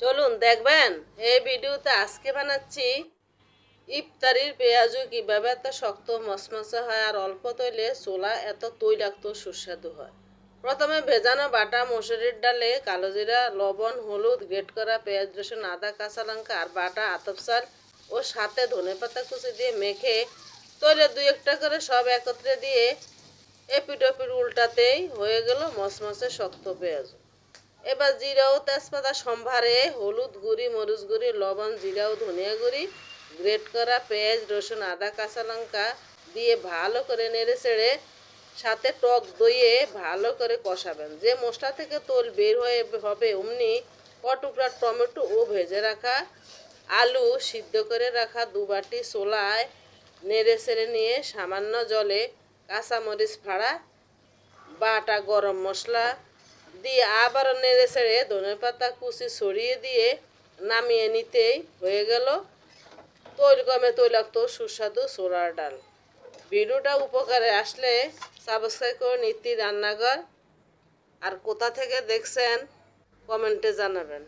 চলুন দেখবেন এই ভিডিওতে আজকে বানাচ্ছি ইফতারির পেঁয়াজু কিভাবে এত শক্ত মশমশে হয় আর অল্প তৈলে ছোলা এত তৈলাক্ত সুস্বাদু হয়। প্রথমে ভেজানো বাটা মসুরির ডালে কালো জিরা, লবণ, হলুদ, গ্রেট করা পেঁয়াজ, রসুন, আদা, কাঁচা লঙ্কা আর বাটা আতপ চাল ও সাথে ধনেপাতা কুচি দিয়ে মেখে তৈলে দুই একটা করে সব একত্রে দিয়ে এপিট ওপিট উল্টাতেই হয়ে গেল মশমশে শক্ত পেঁয়াজ। এবার জিরা ও তেজপাতা সম্ভারে হলুদ গুঁড়ি, মরিচ গুঁড়ি, লবণ, জিরা ও ধনিয়া গুঁড়ি, গ্রেট করা পেঁয়াজ, রসুন, আদা, কাঁচা লঙ্কা দিয়ে ভালো করে নেড়ে চেড়ে সাথে টক দইয়ে ভালো করে কষাবেন। যে মশলা থেকে তেল বের হয়ে হবে অমনি টুকরা টমেটো ও ভেজে রাখা আলু সিদ্ধ করে রাখা দু বাটি ছোলায় নেড়ে চেড়ে নিয়ে সামান্য জলে কাঁচামরিচ ফাড়া, বাটা গরম মশলা দিয়ে আবারও নেড়ে ছেড়ে ধনেপাতা কুচি ছড়িয়ে দিয়ে নামিয়ে নিতেই হয়ে গেল তৈলাক্ত সুস্বাদু ছোলার ডাল। ভিডিওটা উপকারে আসলে সাবস্ক্রাইব করে নীতি রান্নাঘর আর কোথা থেকে দেখছেন কমেন্টে জানাবেন।